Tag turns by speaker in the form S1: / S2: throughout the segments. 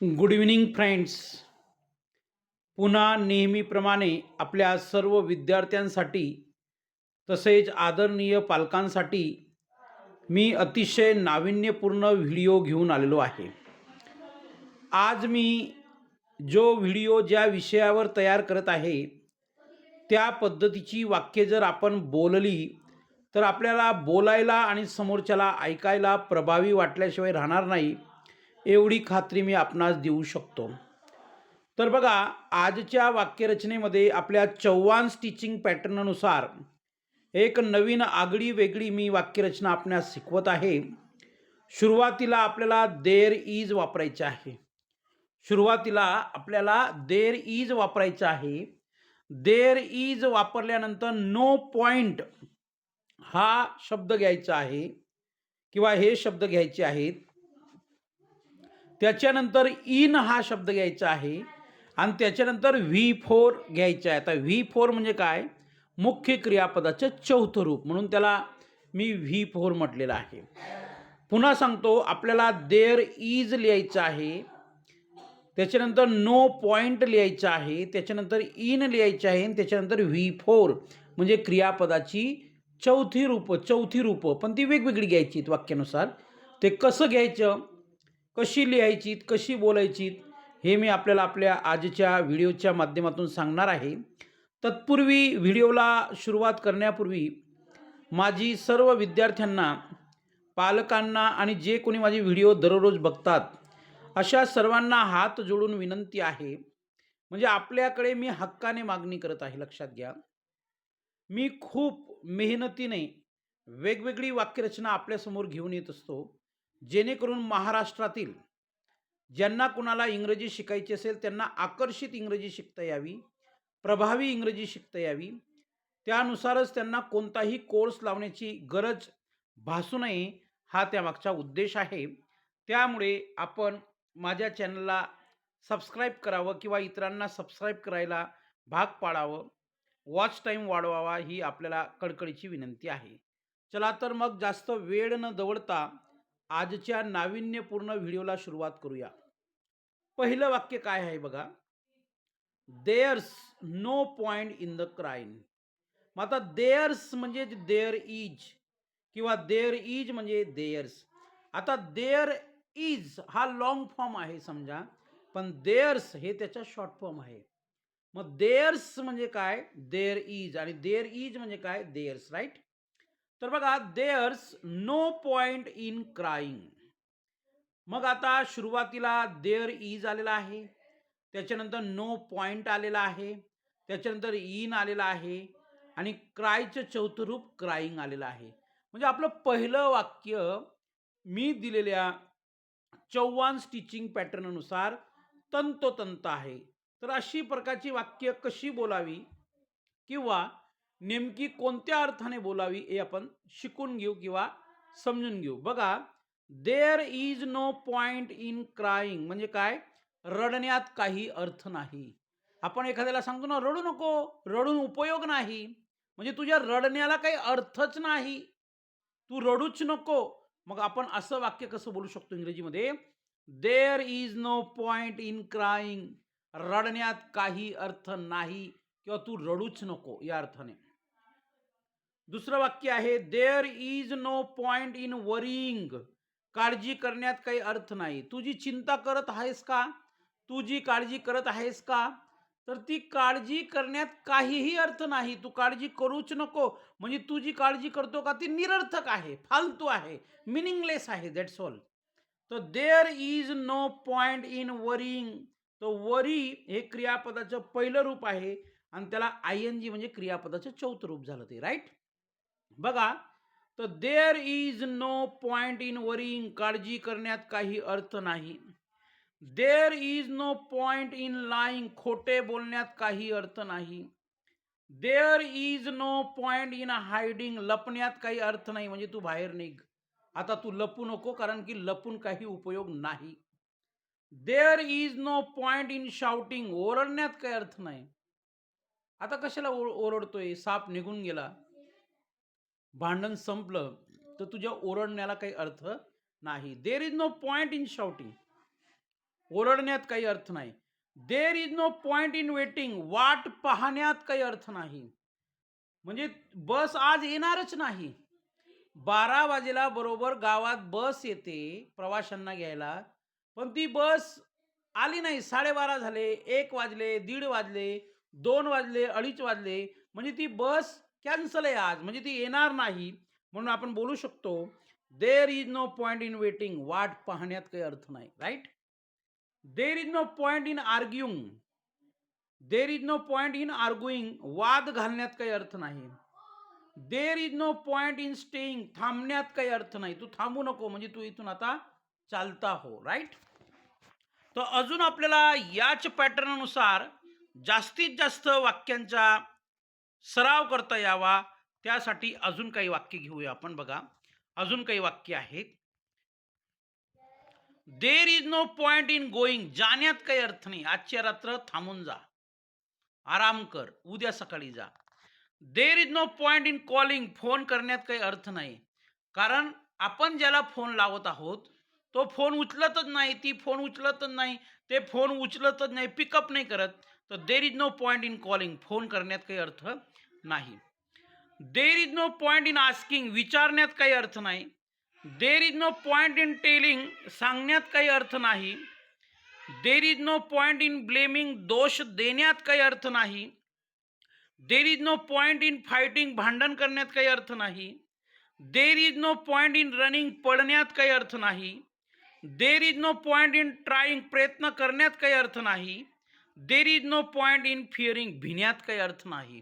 S1: Good evening friends. पुन्हा नेहमीप्रमाणे आपल्या सर्व विद्यार्थ्यांसाठी तसेच आदरणीय पालकांसाठी मी अतिशय नाविन्यपूर्ण व्हिडिओ घेऊन आलेलो आहे. आज मी जो व्हिडिओ ज्या विषयावर तयार करत आहे त्या पद्धतीची वाक्ये जर आपण बोलली तर आपल्याला बोलायला आणि समोरच्याला ऐकायला प्रभावी वाटल्याशिवाय राहणार नाही, एवढी खात्री मी आपणास देऊ शकतो. तर बघा, आजच्या वाक्यरचनेमध्ये आपल्या चव्हाण स्टिचिंग पॅटर्ननुसार एक नवीन आगळी वेगळी मी वाक्यरचना आपणास शिकवत आहे. सुरुवातीला आपल्याला देअर इज वापरायचे आहे. सुरुवातीला आपल्याला देअर इज वापरायचं आहे. देअर इज वापरल्यानंतर नो पॉइंट हा शब्द घ्यायचा आहे किंवा हे शब्द घ्यायचे आहेत. त्याच्यानंतर इन हा शब्द घ्यायचा आहे आणि त्याच्यानंतर V4 घ्यायचं आहे. आता V4 म्हणजे काय? मुख्य क्रियापदाचं चौथं रूप, म्हणून त्याला मी V4 म्हटलेलं आहे. पुन्हा सांगतो, आपल्याला देअर इज लिहायचं आहे, त्याच्यानंतर नो पॉइंट लिहायचं आहे, त्याच्यानंतर इन लिहायचं आहे आणि त्याच्यानंतर V4 म्हणजे क्रियापदाची चौथी रूपं, पण ती वेगवेगळी घ्यायची वाक्यानुसार. ते कसं घ्यायचं, कशी लिहायची, कशी बोलायची, हे मी आपल्याला आपल्या आजच्या व्हिडिओच्या माध्यमातून सांगणार आहे. तत्पूर्वी व्हिडिओला सुरुवात करण्यापूर्वी माझी सर्व विद्यार्थ्यांना, पालकांना आणि जे कोणी माझे व्हिडिओ दररोज बघतात अशा सर्वांना हात जोडून विनंती आहे. म्हणजे आपल्याकडे मी हक्काने मागणी करत आहे. लक्षात घ्या, मी खूप मेहनतीने वेगवेगळी वाक्यरचना आपल्यासमोर घेऊन येत असतो, जेणेकरून महाराष्ट्रातील ज्यांना कुणाला इंग्रजी शिकायची असेल त्यांना आकर्षित इंग्रजी शिकता यावी, प्रभावी इंग्रजी शिकता यावी. त्यानुसारच त्यांना कोणताही कोर्स लावण्याची गरज भासू नये, हा त्यामागचा उद्देश आहे. त्यामुळे आपण माझ्या चॅनलला सबस्क्राईब करावं किंवा इतरांना सबस्क्राईब करायला भाग पाडावं, वॉच टाईम वाढवावा, ही आपल्याला कळकळीची विनंती आहे. चला तर मग जास्त वेळ न दवडता आजच्या नाविन्यपूर्ण व्हिडिओला सुरुवात करूया. पहिलं वाक्य काय आहे बघा, there's no point in the crime. मग आता देअर्स म्हणजे देअर इज किंवा देअर इज म्हणजे देअर्स. आता देअर इज हा लॉंग फॉर्म आहे समजा, पण देअर्स हे त्याचा शॉर्ट फॉर्म आहे. मग देअर्स म्हणजे काय? There is. आणि देअर इज म्हणजे काय? There's, right. तर बघा, there's no point in crying. मग आता सुरुवातीला देअर इज आलेला आहे, त्याच्यानंतर नो पॉइंट आलेला आहे, त्याच्यानंतर इन आलेला आहे आणि क्रायचं चौथं रूप क्राईंग आलेलं आहे. म्हणजे आपलं पहिलं वाक्य मी दिलेल्या चव्हाण स्टिचिंग पॅटर्ननुसार तंतोतंत आहे. तर अशी प्रकारची वाक्य कशी बोलावी किंवा नेमकी कोणत्या अर्थाने बोलावी हे आपण शिकून घेऊ किंवा समजून घेऊ. बघा, there is no point in crying म्हणजे काय? रडण्यात काही अर्थ नाही. आपण एखाद्याला सांगतो ना, रडू नको, रडून उपयोग नाही, म्हणजे तुझ्या रडण्याला काही अर्थच नाही, तू रडूच नको. मग आपण असं वाक्य कसं बोलू शकतो इंग्रजीमध्ये? There is no point in crying, रडण्यात काही अर्थ नाही किंवा तू रडूच नको या अर्थाने. दुसरं वाक्य आहे, there is no point in worrying, काळजी करण्यात काही अर्थ नाही. तुझी चिंता करत आहेस का? तुझी काळजी करत आहेस का? तर ती काळजी करण्यात काहीही अर्थ नाही, तू काळजी करूच नको. म्हणजे तुझी काळजी करतो का ती निरर्थक आहे, फालतू आहे, मिनिंगलेस आहे, दॅट्स ऑल. तर there is no point in worrying, to worry हे क्रियापदाचं पहिलं रूप आहे आणि त्याला ING म्हणजे क्रियापदाचं चौथं रूप झालं ते, राईट. बघा, तर there is no point in worrying, काळजी करण्यात काही अर्थ नाही. There is no point in lying, खोटे बोलण्यात काही अर्थ नाही. There is no point in hiding, लपण्यात काही अर्थ नाही, म्हणजे तू बाहेर निघ, आता तू लपू नको, कारण की लपून काही उपयोग नाही. There is no point in shouting, ओरडण्यात काही अर्थ नाही. आता कशाला ओरडतोय? साप निघून गेला, भांडण संपलं, तर तुझ्या ओरडण्याला काही अर्थ नाही. There is no point in shouting. ओरडण्यात काही अर्थ नाही. There is no point in waiting, वाट पाहण्यात काही अर्थ नाही. म्हणजे बस आज येणारच नाही. 12 वाजेला बरोबर गावात बस येते प्रवाशांना घ्यायला, पण ती बस आली नाही. 12:30 झाले, 1 वाजले, 1:30 वाजले, 2 वाजले, 2:30 वाजले. म्हणजे ती बस कॅन्सल आहे आज, म्हणजे ती येणार नाही. म्हणून आपण बोलू शकतो, there is no point in waiting, वाट पाहण्यात काही अर्थ नाही. Right? There is no point in arguing, there is no point in arguing, वाद घालण्यात काही अर्थ नाही. There is no point in staying, थांबण्यात काही अर्थ नाही. तू थांबू नको, म्हणजे तू इथून आता चालता हो. राईट? तर अजून आपल्याला याच पॅटर्ननुसार जास्तीत जास्त वाक्यांचा सराव करता यावा, त्यासाठी अजून काही वाक्य घेऊया आपण. बघा, अजून काही वाक्य आहेत. There is no point in going, जाण्यात काही अर्थ नाही. आजच्या रात्र थांबून जा, आराम कर, उद्या सकाळी जा. There is no point in calling, phone करण्यात काही अर्थ नाही. कारण आपण ज्याला फोन लावत आहोत तो फोन उचलतच नाही, ती फोन उचलतच नाही, ते फोन उचलतच नाही, पिकअप नाही करत. तर there is no point in calling, phone करण्यात काही अर्थ नाही. There is no point in asking, विचारण्यात काही अर्थ नाही. There is no point in telling, सांगण्यात काही अर्थ नाही. There is no point in blaming, दोष देण्यात काही अर्थ नाही. There is no point in fighting, भांडण करण्यात काही अर्थ नाही. There is no point in running, पळण्यात काही अर्थ नाही. There is no point in trying, प्रयत्न करण्यात काही अर्थ नाही. There is no point in fearing, भिण्यात काही अर्थ नाही.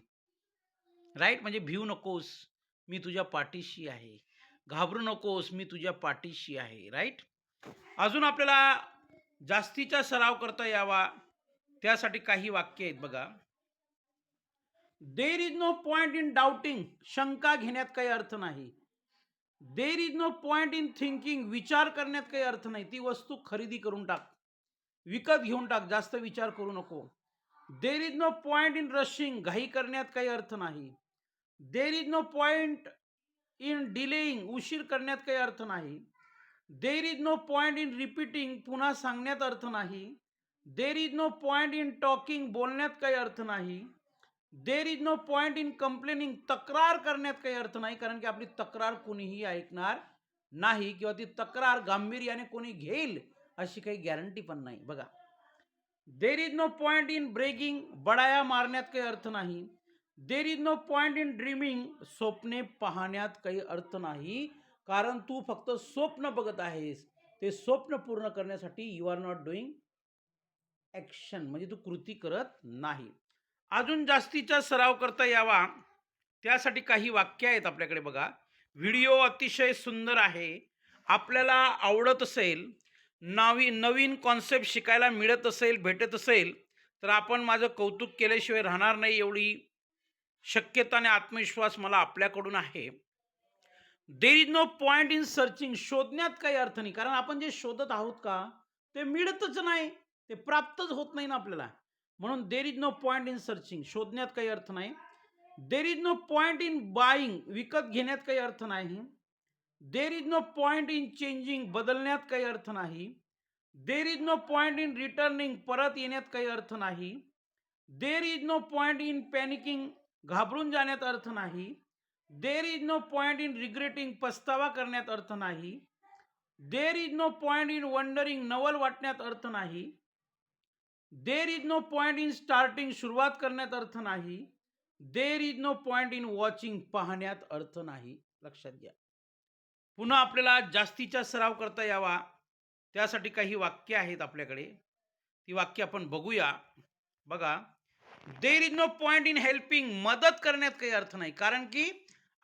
S1: राईट? म्हणजे भिऊ नकोस, मी तुझ्या पाठीशी आहे. घाबरू नकोस, मी तुझ्या पाठीशी आहे. राईट? अजून आपल्याला जास्तीचा सराव करता यावा, त्यासाठी काही वाक्य आहेत. बघा, there is no point in doubting, शंका घेण्यात काही अर्थ नाही. There is no point in thinking, विचार करण्यात काही अर्थ नाही. ती वस्तू खरेदी करून टाक, विकत घेऊन टाक, जास्त विचार करू नको. There is no point in rushing, घाई करण्यात काही अर्थ नाही. There is no point in delaying, उशीर करण्यात काही अर्थ नाही. There is no point in repeating, पुन्हा सांगण्यात अर्थ नाही. There is no point in talking, बोलण्यात काही अर्थ नाही. There is no point in complaining, तक्रार करण्यात काही अर्थ नाही. कारण की आपली तक्रार कोणीही ऐकणार नाही, किंवा ती तक्रार गांभीर्याने कोणी घेईल अशी काही गॅरंटी पण नाही. बघा, there is no point in bragging, बडाया मारण्यात काही अर्थ नाही. There is no point in dreaming, स्वप्ने पाहण्यात काही अर्थ नाही. कारण तू फक्त स्वप्न बघत आहेस, ते स्वप्न पूर्ण करण्यासाठी you are not doing action, म्हणजे तू कृती करत नाही. अजून जास्तीचा सराव करता यावा, त्यासाठी काही वाक्य आहेत आपल्याकडे. बघा, व्हिडिओ अतिशय सुंदर आहे, आपल्याला आवडत असेल, नवीन कॉन्सेप्ट शिकायला मिळत असेल, भेटत असेल, तर आपण माझं कौतुक केल्याशिवाय राहणार नाही, एवढी शक्यता आणि आत्मविश्वास मला आपल्याकडून आहे. There is no point in searching, शोधण्यात काही अर्थ नाही. कारण आपण जे शोधत आहोत का ते मिळतच नाही, ते प्राप्तच होत नाही ना आपल्याला. म्हणून there is no point in searching, शोधण्यात काही अर्थ नाही. There is no point in buying, विकत घेण्यात काही अर्थ नाही. There is no point in changing, बदलण्यात काही अर्थ नाही. There is no point in returning, परत येण्यात काही अर्थ नाही. There is no point in panicking, घाबरून जाण्यात अर्थ नाही. There is no point in regretting, पस्तावा करण्यात अर्थ नाही. There is no point in wondering, नवल वाटण्यात अर्थ नाही. There is no point in starting, सुरुवात करण्यात अर्थ नाही. There is no point in watching, पाहण्यात अर्थ नाही. लक्षात घ्या. पुन्हा आपल्याला जास्तीचा सराव करता यावा, त्यासाठी काही वाक्य आहेत आपल्याकडे, ती वाक्य आपण बघूया. बघा, there is no point in helping, मदत करण्यात काही अर्थ नाही. कारण की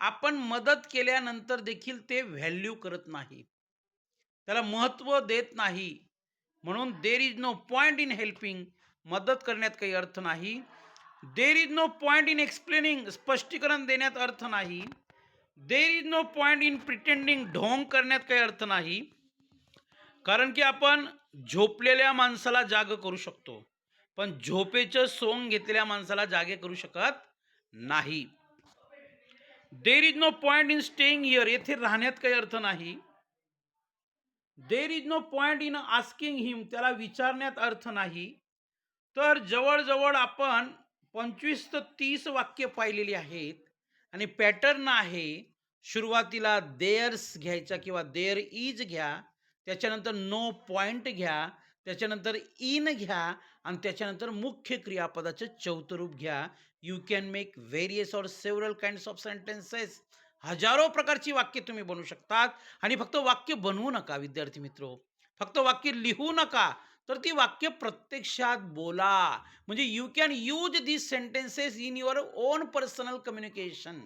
S1: आपण मदत केल्यानंतर देखील ते व्हॅल्यू करत नाही, त्याला महत्त्व देत नाही. म्हणून there is no point in helping, मदत करण्यात काही अर्थ नाही. There is no point in explaining, स्पष्टीकरण देण्यात अर्थ नाही. There is no point in pretending, ढोंग करण्यात काही अर्थ नाही. कारण की आपण झोपलेल्या माणसाला जाग करू शकतो, पण झोपेचं सोंग घेतलेल्या माणसाला जागे करू शकत नाही. There is no point in staying here, येथे राहण्यात काही अर्थ नाही. There is no point in asking him, त्याला विचारण्यात अर्थ नाही. तर जवळजवळ आपण 25 ते 30 वाक्य पाहिलेली आहेत आणि पॅटर्न आहे. सुरुवातीला देअर्स घ्यायचा किंवा देअर इज घ्या, त्याच्यानंतर नो पॉइंट घ्या, त्याच्यानंतर इन घ्या आणि त्याच्यानंतर मुख्य क्रियापदाचं चौथं रूप घ्या. You can make various or several kinds of sentences. हजारो प्रकारची वाक्य तुम्ही बनवू शकतात. आणि फक्त वाक्य बनवू नका विद्यार्थी मित्रो, फक्त वाक्य लिहू नका, तर ती वाक्य प्रत्यक्षात बोला. म्हणजे you can use these sentences in your on personal communication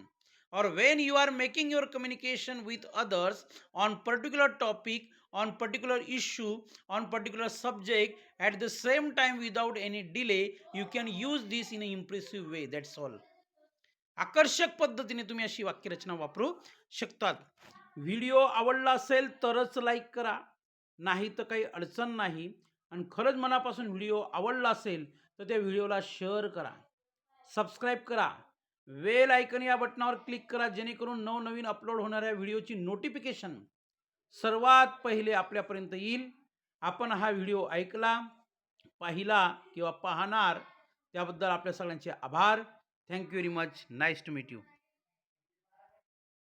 S1: or when you are making your communication with others on particular topic, on particular issue, on particular subject, at the same time without any delay, you can use this in an impressive way. That's all. आकर्षक पद्धतीने तुम्ही अशी वाक्यरचना वापरू शकतात. Video आवडला असेल तरच लाईक करा, नाही तर काही अडचण नाही. आणि खरंच मनापासून व्हिडिओ आवडला असेल तर त्या व्हिडिओला शेअर करा, सबस्क्राईब करा, बेल आयकन या बटनावर क्लिक करा, जेणेकरून नवनवीन अपलोड होणाऱ्या व्हिडिओची नोटिफिकेशन सर्वात पहिले आपल्यापर्यंत येईल. आपण हा व्हिडिओ ऐकला, पाहिला किंवा पाहणार त्याबद्दल आपल्या सगळ्यांचे आभार. Thank you very much. Nice to meet you.